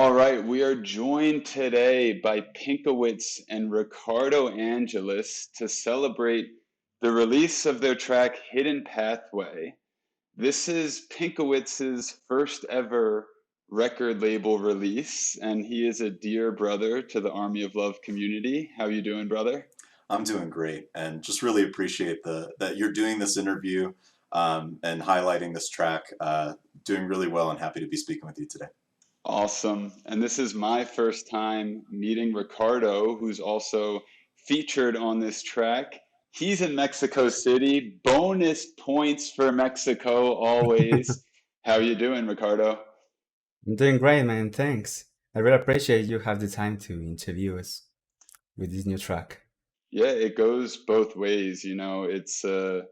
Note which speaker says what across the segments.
Speaker 1: All right, we are joined today by Pinkowitz and Ricardo Angeles to celebrate the release of their track Hidden Pathway. This is Pinkowitz's first ever record label release, and he is a dear brother to the Army of Love community. How you doing, brother?
Speaker 2: I'm doing great, and just really appreciate the that you're doing this interview and highlighting this track. Doing really well, and happy to be speaking with you today.
Speaker 1: Awesome. And this is my first time meeting Ricardo, who's also featured on this track. He's in Mexico City. Bonus points for Mexico always. How you doing, Ricardo?
Speaker 3: I'm doing great, man. Thanks. I really appreciate you have the time to interview us with this new track.
Speaker 1: Yeah, it goes both ways. It's a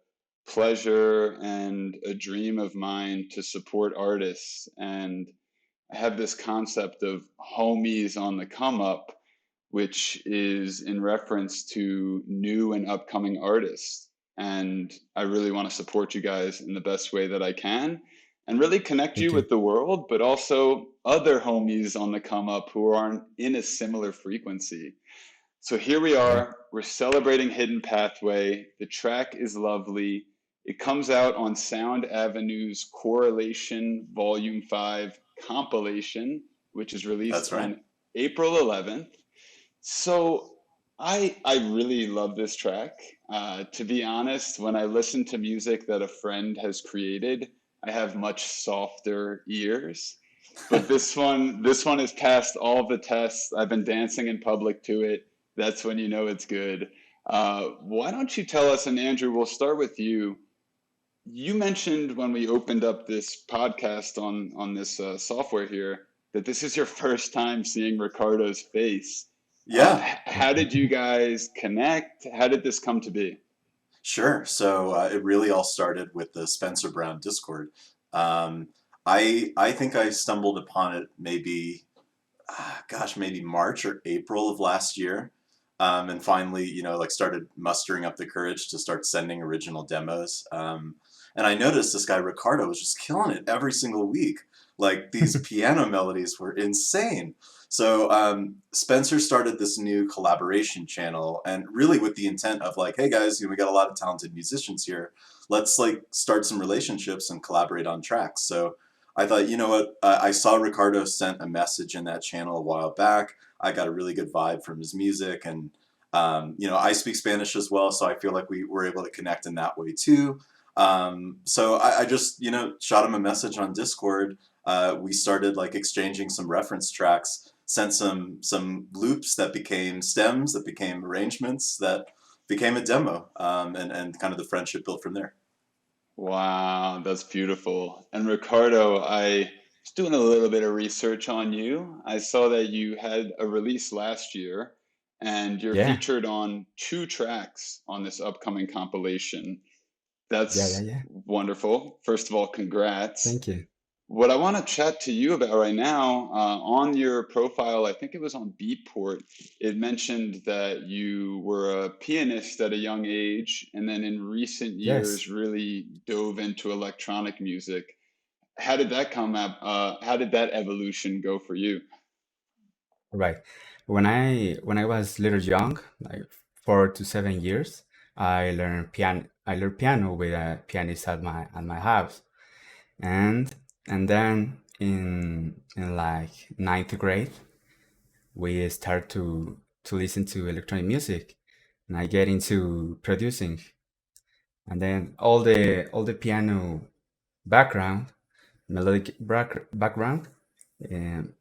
Speaker 1: pleasure and a dream of mine to support artists. And I have this concept of homies on the come up, which is in reference to new and upcoming artists. And I really want to support you guys in the best way that I can and really connect you
Speaker 3: Thank you.
Speaker 1: with the world, but also other homies on the come up who aren't in a similar frequency. So here we
Speaker 3: Yeah.
Speaker 1: are. We're celebrating Hidden Pathway. The track is lovely. It comes out on Sound Avenue's Correlation Volume 5 compilation, which is released
Speaker 2: That's right.
Speaker 1: on April 11th. So I really love this track. To be honest, when I listen to music that a friend has created, I have much softer ears. But this one has passed all the tests. I've been dancing in public to it. That's when you know it's good. Why don't you tell us, and Andrew, we'll start with you. You mentioned when we opened up this podcast on this software here that this is your first time seeing Ricardo's face.
Speaker 2: Yeah,
Speaker 1: How did you guys connect? How did this come to be?
Speaker 2: sure. So it really all started with the Spencer Brown Discord. Um, I think I stumbled upon it maybe, maybe March or April of last year. And finally, like started mustering up the courage to start sending original demos. And I noticed this guy Ricardo was just killing it every single week. Like these piano melodies were insane. So Spencer started this new collaboration channel, and really with the intent of like, hey guys, we got a lot of talented musicians here. Let's like start some relationships and collaborate on tracks. So I thought, you know what? I saw Ricardo sent a message in that channel a while back. I got a really good vibe from his music, and I speak Spanish as well, so I feel like we were able to connect in that way too. So I just shot him a message on Discord. We started like exchanging some reference tracks, sent some loops that became stems, that became arrangements, that became a demo, and kind of the friendship built from there.
Speaker 1: Wow, that's beautiful. And Ricardo, I was doing a little bit of research on you. I saw that you had a release last year and you're
Speaker 3: Yeah.
Speaker 1: featured on two tracks on this upcoming compilation.
Speaker 3: Yeah. Yeah.
Speaker 1: That's
Speaker 3: Yeah.
Speaker 1: wonderful. First of all, congrats.
Speaker 3: Thank you.
Speaker 1: What I want to chat to you about right now, on your profile, I think it was on Beatport, it mentioned that you were a pianist at a young age, and then in recent
Speaker 3: Yes.
Speaker 1: years really dove into electronic music. How did that come up? How did that evolution go for you?
Speaker 3: Right. When I was little young, like 4 to 7 years, I learned piano. I learned piano with a pianist at my house, and and then in like ninth grade, we start to listen to electronic music, and I get into producing, and then all the piano background, melodic background, um,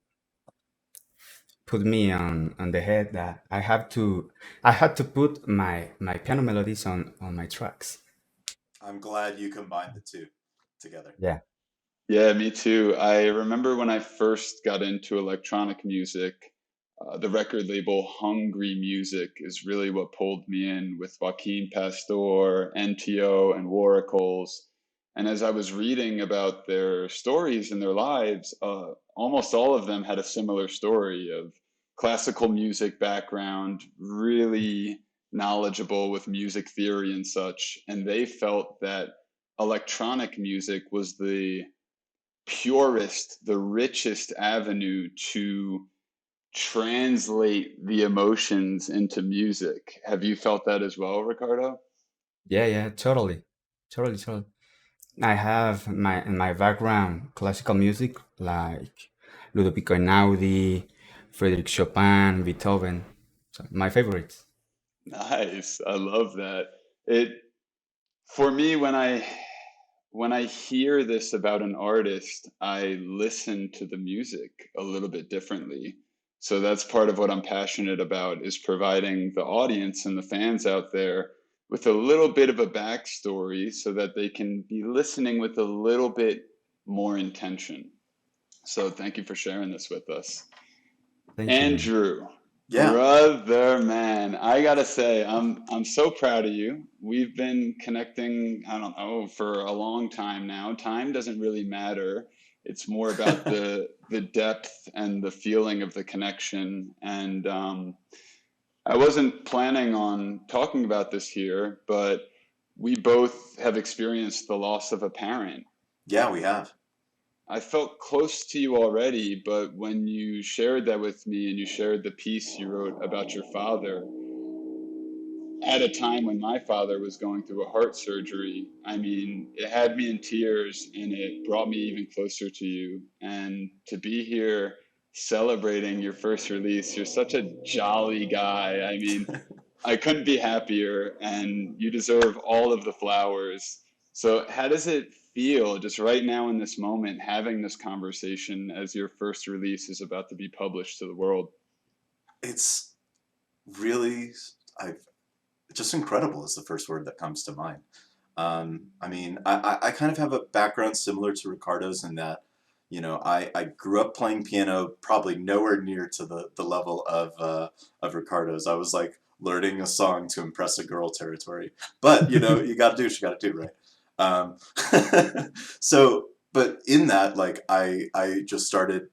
Speaker 3: put me on the head that I had to put my piano melodies on my tracks.
Speaker 2: I'm glad you combined the two together.
Speaker 3: Yeah,
Speaker 1: Yeah, me too. I remember when I first got into electronic music, the record label Hungry Music is really what pulled me in with Joaquin Pastor, NTO, and Waracles. And as I was reading about their stories and their lives, almost all of them had a similar story of classical music background, really knowledgeable with music theory and such. And they felt that electronic music was the purest, the richest avenue to translate the emotions into music. Have you felt that as well, Ricardo?
Speaker 3: Yeah, yeah, totally, totally, totally. I have my in my background classical music like Ludovico Einaudi, Frédéric Chopin, Beethoven. So my favorites.
Speaker 1: Nice. I love that. It for me when I hear this about an artist, I listen to the music a little bit differently. So that's part of what I'm passionate about is providing the audience and the fans out there with a little bit of a backstory so that they can be listening with a little bit more intention. So thank you for sharing this with us.
Speaker 3: Thank you, man.
Speaker 1: Andrew,
Speaker 2: Yeah.
Speaker 1: brother man, I gotta say, I'm so proud of you. We've been connecting, I don't know, for a long time now. Time doesn't really matter. It's more about the depth and the feeling of the connection. And I wasn't planning on talking about this here, but we both have experienced the loss of a parent.
Speaker 2: Yeah, we have.
Speaker 1: I felt close to you already, but when you shared that with me and you shared the piece you wrote about your father at a time when my father was going through a heart surgery, I mean, it had me in tears and it brought me even closer to you. And to be here celebrating your first release, you're such a jolly guy. I mean, I couldn't be happier, and you deserve all of the flowers. So, how does it feel just right now in this moment, having this conversation as your first release is about to be published to the world?
Speaker 2: It's really, I've just incredible is the first word that comes to mind. I mean, I kind of have a background similar to Ricardo's in that, I grew up playing piano, probably nowhere near to the level of Ricardo's. I was like learning a song to impress a girl territory. But, you got to do what you got to do, right? Um, but in that, like, I just started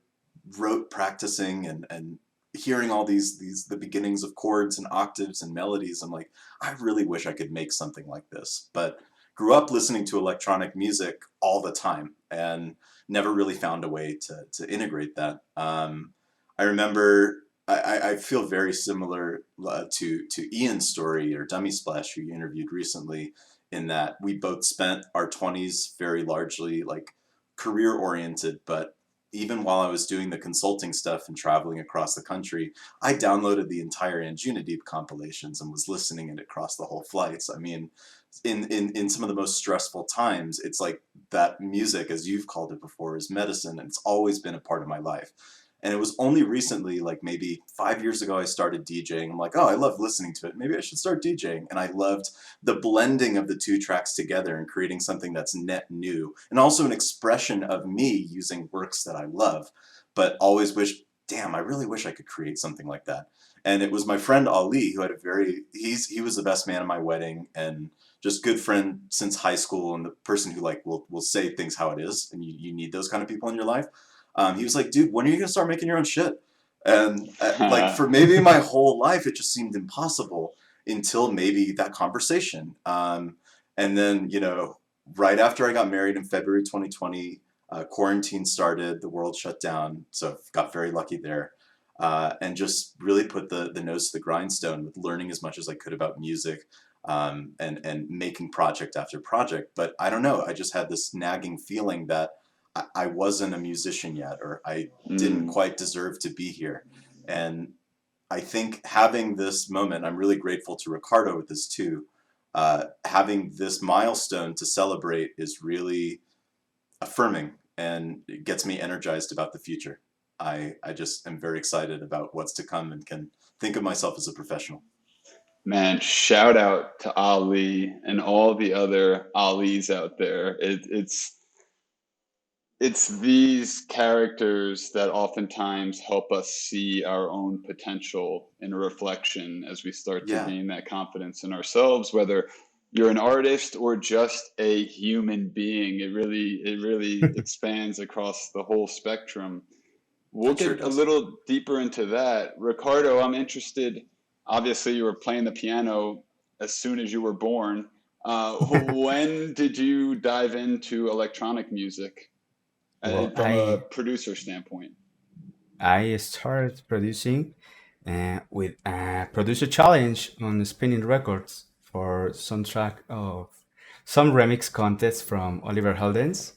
Speaker 2: rote practicing and hearing all the beginnings of chords and octaves and melodies. I'm like, I really wish I could make something like this. But grew up listening to electronic music all the time and never really found a way to integrate that. I remember I feel very similar to Ian's story or Dummy Splash, who you interviewed recently, in that we both spent our 20s very largely like career oriented, but even while I was doing the consulting stuff and traveling across the country, I downloaded the entire Anjuna Deep compilations and was listening it across the whole flights. I mean, in some of the most stressful times, it's like that music, as you've called it before, is medicine, and it's always been a part of my life. And it was only recently, like maybe 5 years ago, I started DJing. I'm like, oh, I love listening to it. Maybe I should start DJing. And I loved the blending of the two tracks together and creating something that's net new and also an expression of me using works that I love, but always wish, damn, I really wish I could create something like that. And it was my friend Ali who had he was the best man at my wedding and just good friend since high school and the person who like will say things how it is and you need those kind of people in your life. He was like, dude, when are you gonna start making your own shit? And like for maybe my whole life, it just seemed impossible until maybe that conversation. And then, right after I got married in February 2020, quarantine started, the world shut down. So got very lucky there. And just really put the nose to the grindstone with learning as much as I could about music and making project after project. But I don't know, I just had this nagging feeling that I wasn't a musician yet, or I didn't
Speaker 1: Mm.
Speaker 2: quite deserve to be here. And I think having this moment, I'm really grateful to Ricardo with this too. Having this milestone to celebrate is really affirming and it gets me energized about the future. I just am very excited about what's to come and can think of myself as a professional.
Speaker 1: Man, shout out to Ali and all the other Alis out there. It's these characters that oftentimes help us see our own potential in a reflection as we start to
Speaker 2: Yeah,
Speaker 1: gain that confidence in ourselves, whether you're an artist or just a human being. It really expands across the whole spectrum. We'll
Speaker 2: it sure
Speaker 1: get a
Speaker 2: does.
Speaker 1: little deeper into that. Ricardo, I'm interested. Obviously, you were playing the piano as soon as you were born. When did you dive into electronic music?
Speaker 3: Well,
Speaker 1: from a producer standpoint?
Speaker 3: I started producing with a producer challenge on Spinning Records for soundtrack of some remix contest from Oliver Heldens.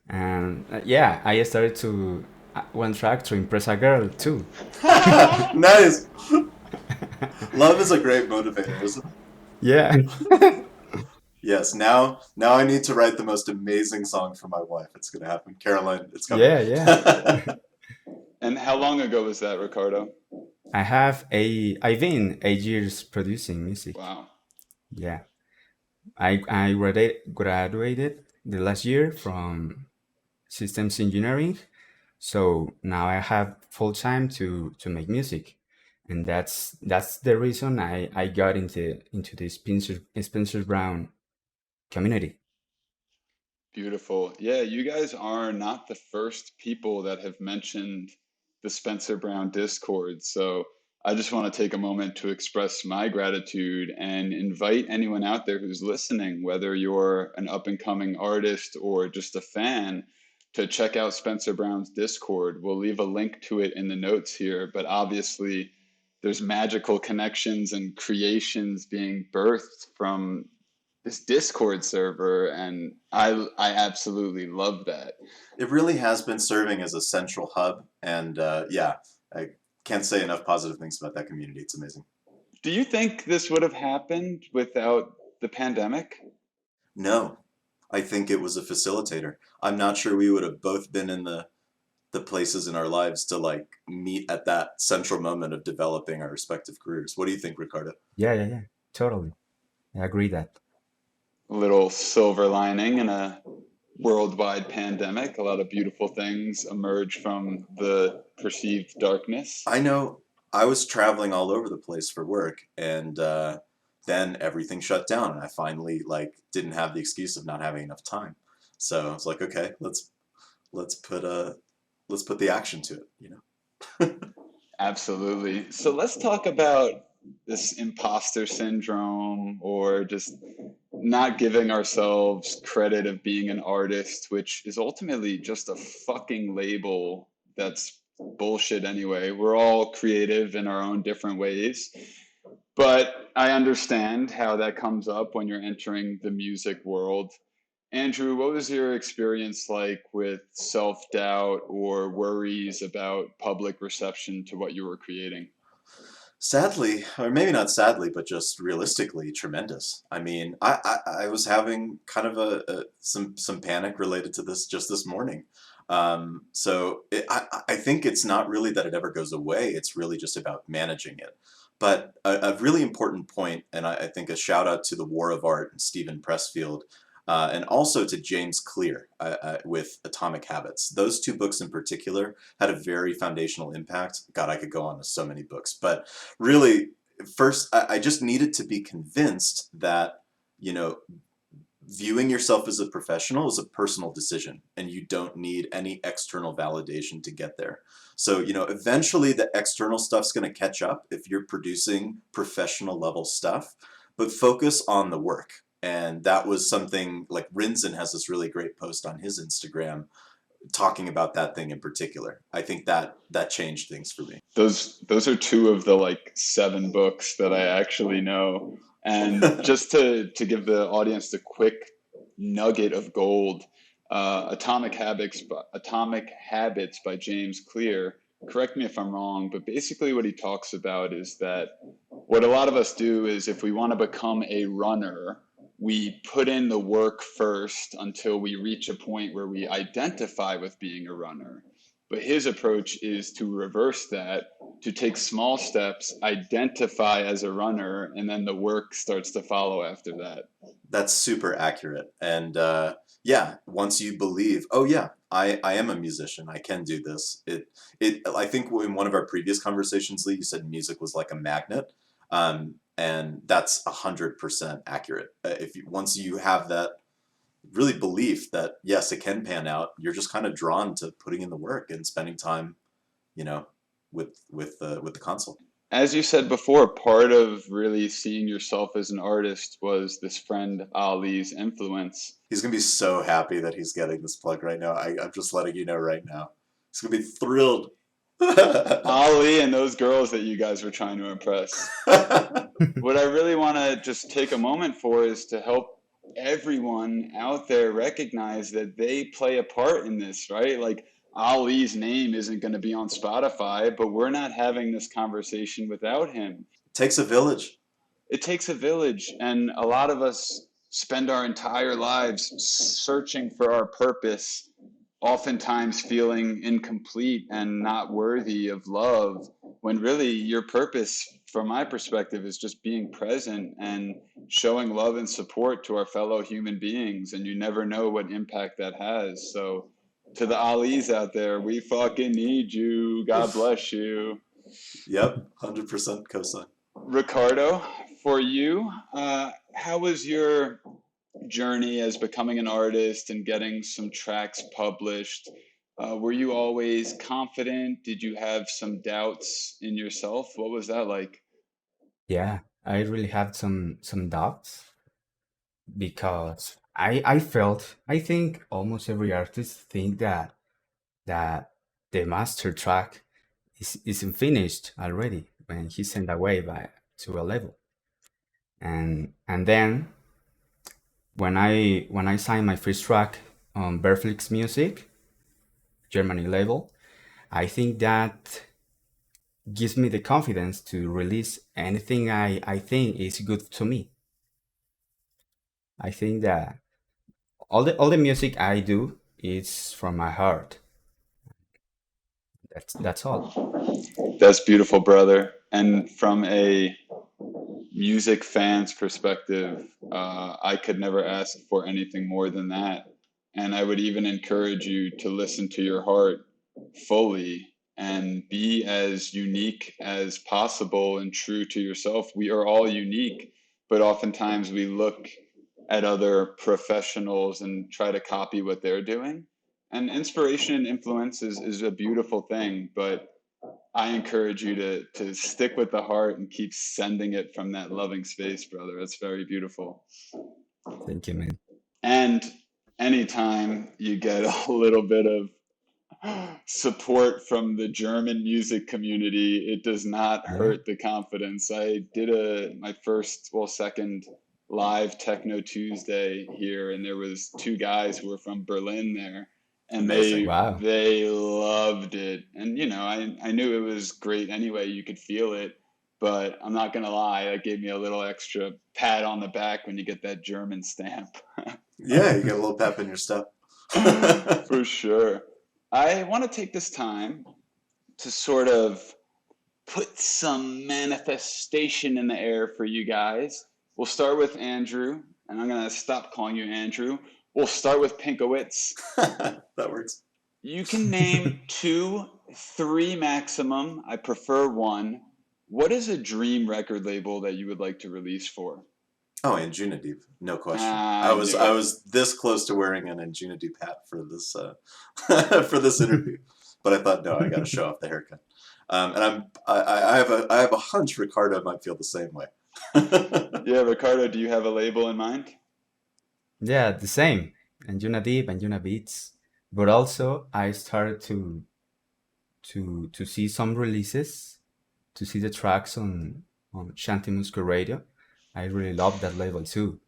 Speaker 3: And yeah, I started to one track to impress a girl too.
Speaker 2: Nice. Love is a great motivator, isn't it?
Speaker 3: Yeah.
Speaker 2: Yes. Now I need to write the most amazing song for my wife. It's gonna happen. Caroline, it's coming.
Speaker 3: Yeah, yeah.
Speaker 1: And how long ago was that, Ricardo?
Speaker 3: I've been 8 years producing music.
Speaker 1: Wow.
Speaker 3: Yeah. I graduated the last year from systems engineering. So now I have full time to make music. And that's the reason I got into the Spencer Brown community.
Speaker 1: Beautiful. Yeah, you guys are not the first people that have mentioned the Spencer Brown Discord. So I just want to take a moment to express my gratitude and invite anyone out there who's listening, whether you're an up and coming artist or just a fan, to check out Spencer Brown's Discord. We'll leave a link to it in the notes here, but obviously there's magical connections and creations being birthed from this Discord server, and I absolutely love that.
Speaker 2: It really has been serving as a central hub, and yeah, I can't say enough positive things about that community. It's amazing.
Speaker 1: Do you think this would have happened without the pandemic?
Speaker 2: No, I think it was a facilitator. I'm not sure we would have both been in the places in our lives to like meet at that central moment of developing our respective careers. What do you think, Ricardo?
Speaker 3: Yeah, yeah, yeah. Totally. I agree that.
Speaker 1: A little silver lining in a worldwide pandemic. A lot of beautiful things emerge from the perceived darkness.
Speaker 2: I know I was traveling all over the place for work, and then everything shut down, and I finally like didn't have the excuse of not having enough time. So I was like, okay, let's put a let's put the action to it, you know.
Speaker 1: Absolutely. So let's talk about this imposter syndrome, or just not giving ourselves credit of being an artist, which is ultimately just a fucking label that's bullshit anyway. We're all creative in our own different ways. But I understand how that comes up when you're entering the music world. Andrew, what was your experience like with self-doubt or worries about public reception to what you were creating?
Speaker 2: Sadly, or maybe not sadly, but just realistically, tremendous. I mean, I was having kind of some panic related to this just this morning. I think it's not really that it ever goes away. It's really just about managing it. But a really important point, and I think a shout out to the War of Art and Stephen Pressfield, and also to James Clear with Atomic Habits. Those two books in particular had a very foundational impact. God, I could go on to so many books, but really, first, I just needed to be convinced that, you know, viewing yourself as a professional is a personal decision, and you don't need any external validation to get there. So, you know, eventually the external stuff's going to catch up if you're producing professional level stuff, but focus on the work. And that was something like Rinzin has this really great post on his Instagram talking about that thing in particular. I think that changed things for me.
Speaker 1: Those are two of the like seven books that I actually know. And just to give the audience the quick nugget of gold, Atomic Habits by James Clear. Correct me if I'm wrong, but basically what he talks about is that what a lot of us do is, if we want to become a runner, we put in the work first until we reach a point where we identify with being a runner. But his approach is to reverse that, to take small steps, identify as a runner, and then the work starts to follow after that.
Speaker 2: That's super accurate. And yeah, once you believe, oh yeah, I am a musician, I can do this. I think in one of our previous conversations, Lee, you said music was like a magnet. And that's 100% accurate. If you, once you have that really belief that yes, it can pan out, you're just kind of drawn to putting in the work and spending time, you know, with the console.
Speaker 1: As you said before, part of really seeing yourself as an artist was this friend Ali's influence.
Speaker 2: He's gonna be so happy that he's getting this plug right now. I'm just letting you know right now. He's gonna be thrilled.
Speaker 1: Ali and those girls that you guys were trying to impress. What I really want to just take a moment for is to help everyone out there recognize that they play a part in this, right? Like Ali's name isn't going to be on Spotify, but we're not having this conversation without him.
Speaker 2: Takes a village.
Speaker 1: It takes a village, and a lot of us spend our entire lives searching for our purpose, oftentimes feeling incomplete and not worthy of love, when really your purpose, from my perspective, is just being present and showing love and support to our fellow human beings. And you never know what impact that has. So, to the Alis out there, we fucking need you. God bless you.
Speaker 2: Yep, 100% cosign.
Speaker 1: Ricardo, for you, how was your journey as becoming an artist and getting some tracks published? Were you always confident? Did you have some doubts in yourself? What was that like?
Speaker 3: Yeah, I really had some doubts because I felt, I think almost every artist think that the master track isn't finished already when he's sent away by to a label. And then when I signed my first track on Berflix Music, Germany label, I think that gives me the confidence to release anything I think is good to me. I think that all the music I do is from my heart. That's all.
Speaker 1: That's beautiful, brother. And from a music fan's perspective, I could never ask for anything more than that. And I would even encourage you to listen to your heart fully and be as unique as possible and true to yourself. We are all unique, but oftentimes we look at other professionals and try to copy what they're doing. And inspiration and influence is a beautiful thing, but I encourage you to stick with the heart and keep sending it from that loving space, brother. That's very beautiful.
Speaker 3: Thank you, man.
Speaker 1: And anytime you get a little bit of support from the German music community, it does not
Speaker 3: Yeah.
Speaker 1: hurt the confidence. I did my first, well, second live Techno Tuesday here, and there was two guys who were from Berlin there, and
Speaker 2: Amazing.
Speaker 3: Wow.
Speaker 1: they loved it. And I knew it was great anyway. You could feel it, but I'm not gonna lie, that gave me a little extra pat on the back when you get that German stamp.
Speaker 2: Yeah, you get a little pep in your step.
Speaker 1: For sure. I want to take this time to sort of put some manifestation in the air for you guys. We'll start with Andrew, and I'm going to stop calling you Andrew. We'll start with Pinkowitz.
Speaker 2: That works.
Speaker 1: You can name two, three maximum. I prefer one. What is a dream record label that you would like to release for?
Speaker 2: Oh, Anjuna Deep, no question.
Speaker 1: I knew
Speaker 2: I
Speaker 1: it.
Speaker 2: was this close to wearing an Anjuna Deep hat for this for this interview, but I thought no, I got to show off the haircut. And I have a hunch Ricardo might feel the same way.
Speaker 1: Yeah, Ricardo, do you have a label in mind?
Speaker 3: Yeah, the same. And Yuna Deep and Yuna Beats. But also I started to see some releases, to see the tracks on Shanti Musical Radio. I really love that label too.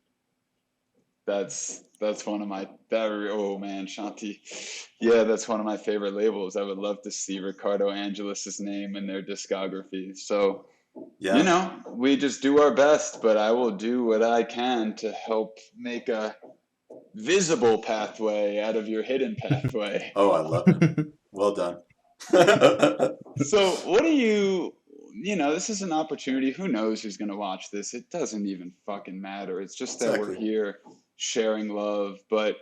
Speaker 1: That's one of my oh man, Shanti. Yeah, that's one of my favorite labels. I would love to see Ricardo Angeles' name in their discography. So,
Speaker 2: Yeah.
Speaker 1: we just do our best, but I will do what I can to help make a visible pathway out of your hidden pathway.
Speaker 2: Oh, I love it. Well done.
Speaker 1: So, what do this is an opportunity. Who knows who's going to watch this? It doesn't even fucking matter. It's just that we're
Speaker 2: Exactly.
Speaker 1: here sharing love. But,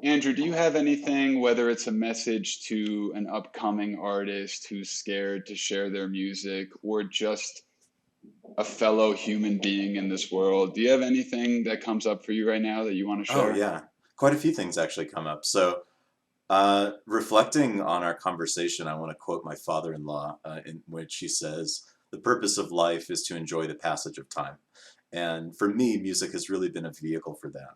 Speaker 1: Andrew, do you have anything, whether it's a message to an upcoming artist who's scared to share their music or just a fellow human being in this world? Do you have anything that comes up for you right now that you want to
Speaker 2: Oh
Speaker 1: share?
Speaker 2: yeah, quite a few things actually come up. So, reflecting on our conversation, I want to quote my father-in-law, in which he says, The purpose of life is to enjoy the passage of time. And for me, music has really been a vehicle for that.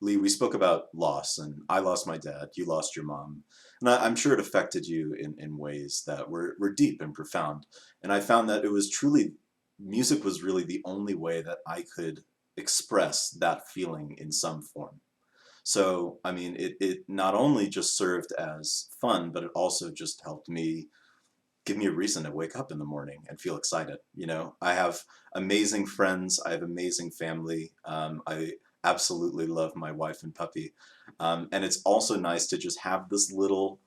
Speaker 2: Lee, we spoke about loss, and I lost my dad, you lost your mom. And I'm sure it affected you in ways that were deep and profound. And I found that it was truly, music was really the only way that I could express that feeling in some form. So, I mean, it not only just served as fun, but it also just helped me give me a reason to wake up in the morning and feel excited. You know, I have amazing friends. I have amazing family. I absolutely love my wife and puppy. And it's also nice to just have this little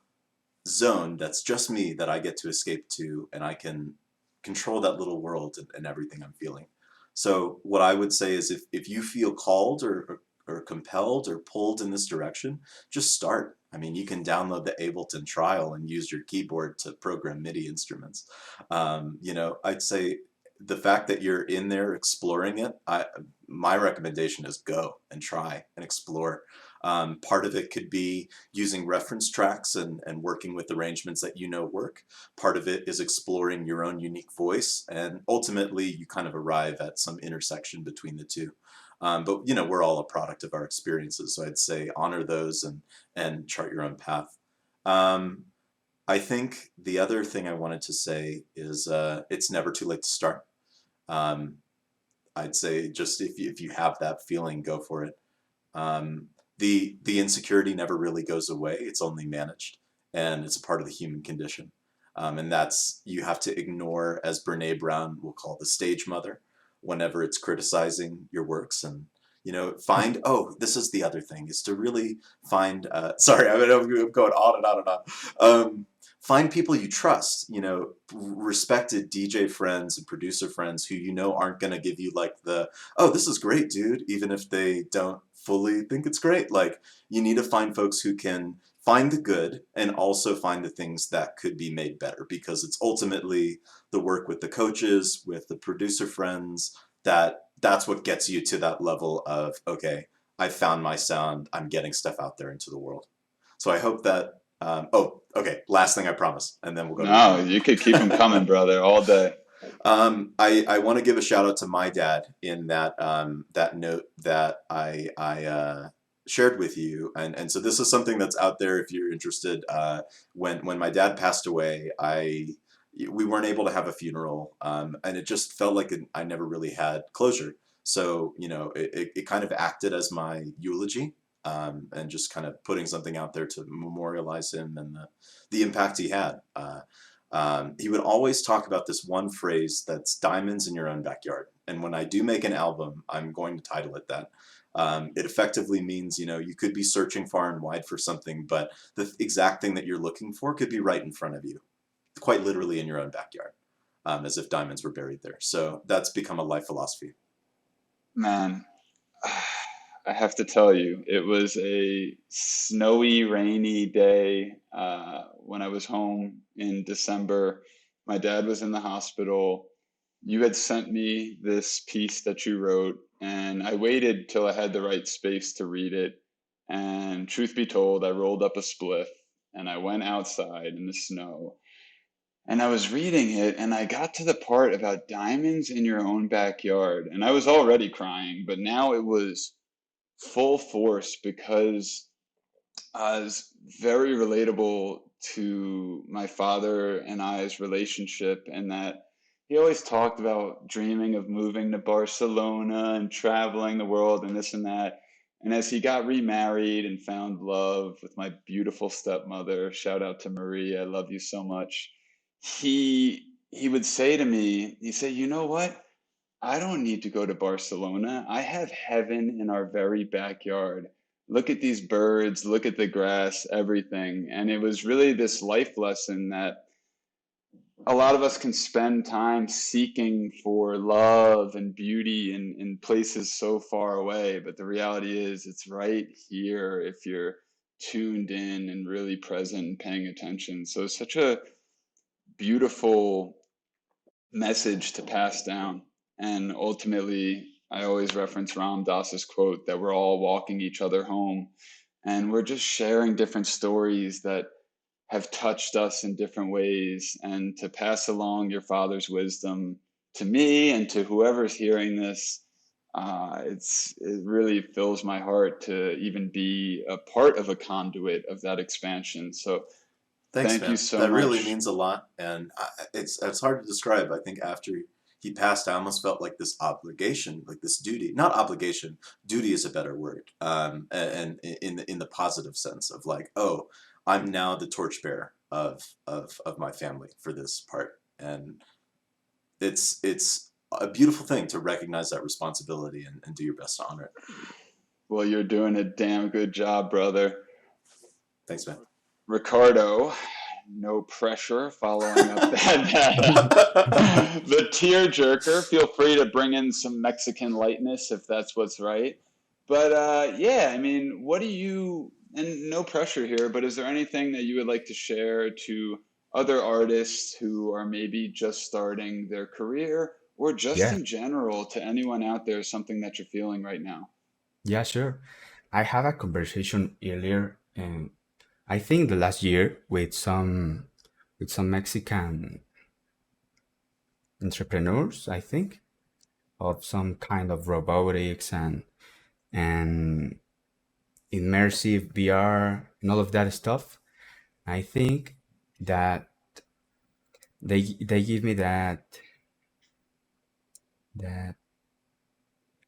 Speaker 2: zone that's just me that I get to escape to, and I can control that little world and everything I'm feeling. So what I would say is if you feel called or compelled or pulled in this direction, just start. I mean, you can download the Ableton trial and use your keyboard to program MIDI instruments. You know, I'd say the fact that you're in there exploring it, my recommendation is go and try and explore. Part of it could be using reference tracks and working with arrangements that you know work. Part of it is exploring your own unique voice, and ultimately you kind of arrive at some intersection between the two. But you know, we're all a product of our experiences, so I'd say honor those and chart your own path. Um, I think the other thing I wanted to say is it's never too late to start. Um, I'd say just if you have that feeling, go for it. Um, the insecurity never really goes away. It's only managed, and it's a part of the human condition. And that's you have to ignore, as Brene Brown will call the stage mother, whenever it's criticizing your works. And you know, find this is the other thing is to really find. Sorry, I mean, I'm going on and on and on. Find people you trust. You know, respected DJ friends and producer friends who you know aren't going to give you like the oh, this is great, dude, even if they don't fully think it's great. Like, you need to find folks who can find the good and also find the things that could be made better because it's ultimately the work with the coaches, with the producer friends, that's what gets you to that level of, okay, I found my sound, I'm getting stuff out there into the world. So I hope that, okay, last thing I promise, and then we'll go to
Speaker 1: No,
Speaker 2: Ricardo.
Speaker 1: you could keep them coming, brother, all day.
Speaker 2: I want to give a shout out to my dad in that that note that I shared with you, and so this is something that's out there if you're interested. When my dad passed away, we weren't able to have a funeral, and it just felt like I never really had closure. So you know, it kind of acted as my eulogy. And just kind of putting something out there to memorialize him and the impact he had. He would always talk about this one phrase that's diamonds in your own backyard. And when I do make an album, I'm going to title it that. It effectively means, you know, you could be searching far and wide for something, but the exact thing that you're looking for could be right in front of you, quite literally in your own backyard, as if diamonds were buried there. So that's become a life philosophy.
Speaker 1: Man, I have to tell you, it was a snowy, rainy day when I was home in December. My dad was in the hospital. You had sent me this piece that you wrote, and I waited till I had the right space to read it. And truth be told, I rolled up a spliff and I went outside in the snow. And I was reading it, and I got to the part about diamonds in your own backyard. And I was already crying, but now it was full force because it's very relatable to my father and I's relationship, and that he always talked about dreaming of moving to Barcelona and traveling the world and this and that. And as he got remarried and found love with my beautiful stepmother, shout out to Marie, I love you so much. He would say to me, he said, "You know what? I don't need to go to Barcelona. I have heaven in our very backyard. Look at these birds, look at the grass, everything." And it was really this life lesson that a lot of us can spend time seeking for love and beauty in places so far away. But the reality is, it's right here if you're tuned in and really present and paying attention. So it's such a beautiful message to pass down. And ultimately, I always reference Ram Dass's quote that we're all walking each other home and we're just sharing different stories that have touched us in different ways, and to pass along your father's wisdom to me and to whoever's hearing this. It really fills my heart to even be a part of a conduit of that expansion. So
Speaker 2: Thanks,
Speaker 1: thank you
Speaker 2: man.
Speaker 1: so
Speaker 2: That really
Speaker 1: much.
Speaker 2: means a lot, and it's hard to describe. I think after he passed, I almost felt like this obligation, like this duty. Not obligation. Duty is a better word. And in the positive sense of like, oh, I'm now the torchbearer of my family for this part, and it's a beautiful thing to recognize that responsibility and do your best to honor it.
Speaker 1: Well, you're doing a damn good job, brother.
Speaker 2: Thanks, man.
Speaker 1: Ricardo, no pressure following up the tear jerker. Feel free to bring in some Mexican lightness if that's what's right. But yeah, I mean, what do you, and no pressure here, but is there anything that you would like to share to other artists who are maybe just starting their career or just
Speaker 3: Yeah,
Speaker 1: in general to anyone out there, something that you're feeling right now?
Speaker 3: yeah, sure. I had a conversation earlier, I think the last year with some Mexican entrepreneurs, I think, of some kind of robotics and immersive VR and all of that stuff. I think that they give me that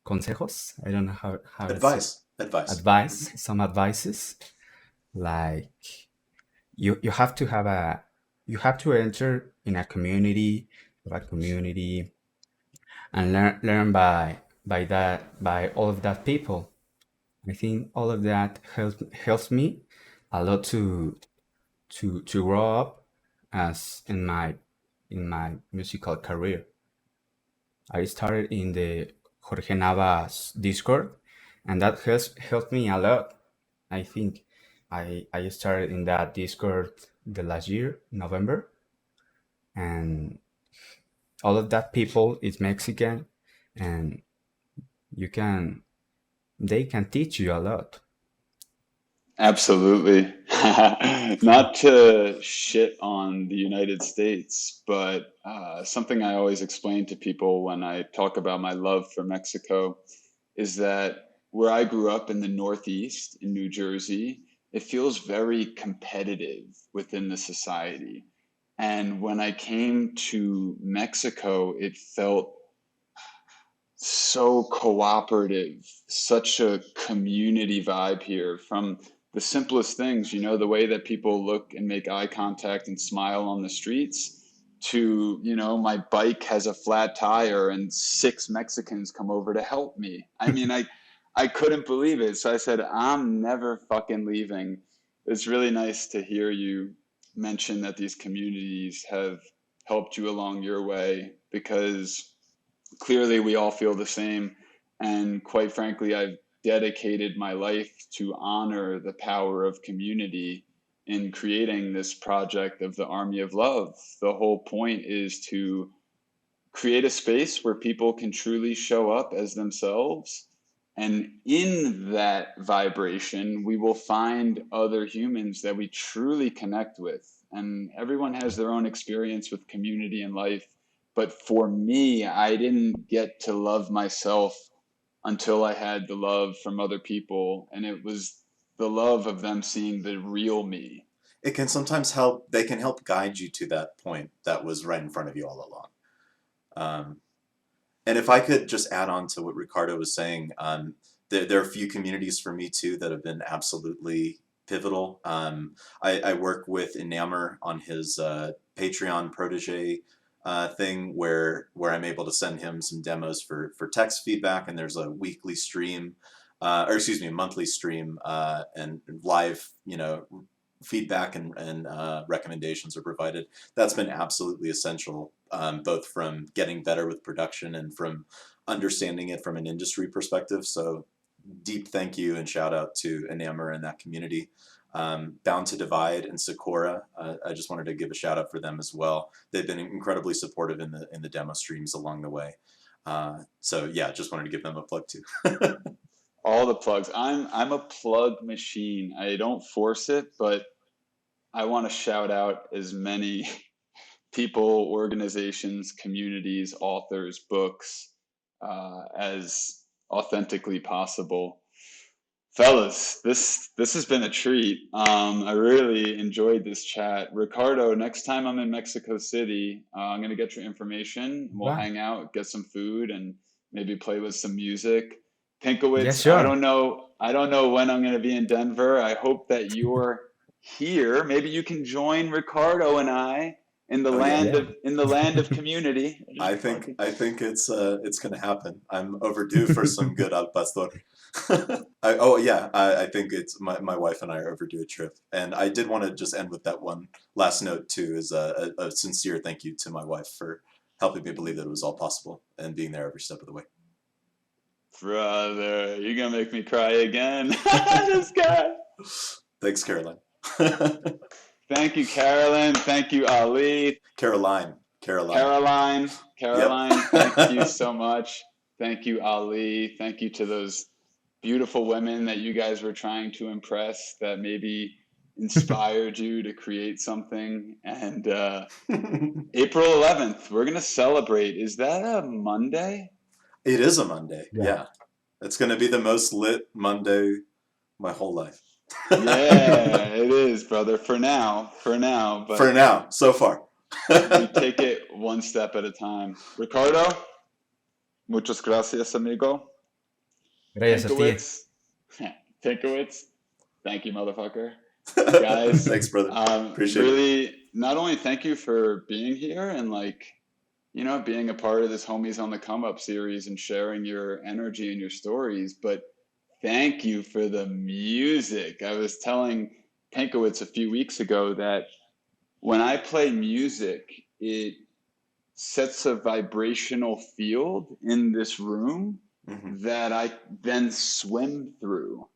Speaker 3: consejos. I don't know how to say
Speaker 2: Advice.
Speaker 3: advice, some advices like you have to have a you have to enter in a community and learn by all of that people. I think all of that helps me a lot to grow up as in my musical career. I started in the Jorge Navas Discord, and that has helped me a lot. I think I started in that Discord the last year, November, and all of that people is Mexican, and you can they can teach you a lot.
Speaker 1: Absolutely. Not to shit on the United States, but something I always explain to people when I talk about my love for Mexico is that where I grew up in the Northeast in New Jersey, it feels very competitive within the society. And when I came to Mexico, it felt so cooperative, such a community vibe here from the simplest things, the way that people look and make eye contact and smile on the streets to, my bike has a flat tire and six Mexicans come over to help me. I mean, I couldn't believe it. So I said, I'm never fucking leaving. It's really nice to hear you mention that these communities have helped you along your way because clearly we all feel the same. And quite frankly, I've dedicated my life to honor the power of community in creating this project of the Army of Love. The whole point is to create a space where people can truly show up as themselves. And in that vibration, we will find other humans that we truly connect with. And everyone has their own experience with community and life. But for me, I didn't get to love myself until I had the love from other people. And it was the love of them seeing the real me.
Speaker 2: It can sometimes help. They can help guide you to that point that was right in front of you all along. Um, and if I could just add on to what Ricardo was saying, there are a few communities for me too that have been absolutely pivotal. I work with Enamor on his Patreon protege thing where I'm able to send him some demos for text feedback, and there's a weekly stream, or excuse me, a monthly stream and live, feedback and recommendations are provided. That's been absolutely essential, both from getting better with production and from understanding it from an industry perspective. So deep thank you and shout out to Enamor and that community. Bound to Divide and Sakura, I just wanted to give a shout out for them as well. They've been incredibly supportive in the demo streams along the way. So yeah, just wanted to give them a plug too.
Speaker 1: All the plugs. I'm a plug machine. I don't force it, but I want to shout out as many people, organizations, communities, authors, books as authentically possible. Fellas, this has been a treat. I really enjoyed this chat. Ricardo, next time I'm in Mexico City, I'm gonna get your information. We'll
Speaker 3: Right.
Speaker 1: hang out, get some food, and maybe play with some music.
Speaker 3: Yeah,
Speaker 1: Pinkowitz, I
Speaker 3: sure.
Speaker 1: don't know. I don't know when I'm gonna be in Denver. I hope that you're here. Maybe you can join Ricardo and I
Speaker 2: Oh yeah.
Speaker 3: Yeah.
Speaker 1: in the land of community.
Speaker 2: I think it's gonna happen. I'm overdue for some good al pastor. Oh yeah, I think it's my wife and I are overdue a trip. And I did want to just end with that one last note too, is a sincere thank you to my wife for helping me believe that it was all possible and being there every step of the way.
Speaker 1: Brother, you're gonna make me cry again. This guy.
Speaker 2: Thanks, Caroline.
Speaker 1: Thank you, Carolyn. Thank you, Ali.
Speaker 2: Caroline. Yep.
Speaker 1: Caroline, thank you so much. Thank you, Ali. Thank you to those beautiful women that you guys were trying to impress that maybe inspired you to create something. And April 11th, we're going to celebrate. Is that a Monday?
Speaker 2: It is a Monday.
Speaker 3: Yeah.
Speaker 2: Yeah. It's going to be the most lit Monday my whole life.
Speaker 1: Yeah, it is, brother. For now. But
Speaker 2: For now, so far.
Speaker 1: we take it one step at a time. Ricardo, muchas gracias, amigo.
Speaker 3: Gracias a ti.
Speaker 1: Pinkowitz, thank you, motherfucker. Guys,
Speaker 2: Thanks, brother. Appreciate it.
Speaker 1: really, not only thank you for being here and being a part of this Homies on the Come Up series and sharing your energy and your stories, but thank you for the music. I was telling Pinkowitz a few weeks ago that when I play music, it sets a vibrational field in this room that I then swim through.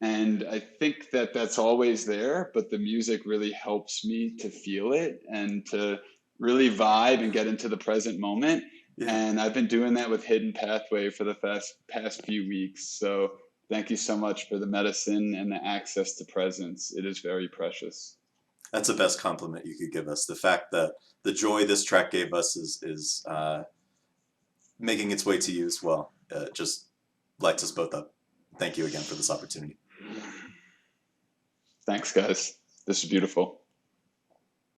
Speaker 1: And I think that that's always there, but the music really helps me to feel it and to really vibe and get into the present moment.
Speaker 2: Yeah.
Speaker 1: And I've been doing that with Hidden Pathway for the past few weeks. So thank you so much for the medicine and the access to presence. It is very precious.
Speaker 2: That's the best compliment you could give us. The fact that the joy this track gave us is making its way to you as well. Just lights us both up. Thank you again for this opportunity.
Speaker 1: Thanks, guys. This is beautiful.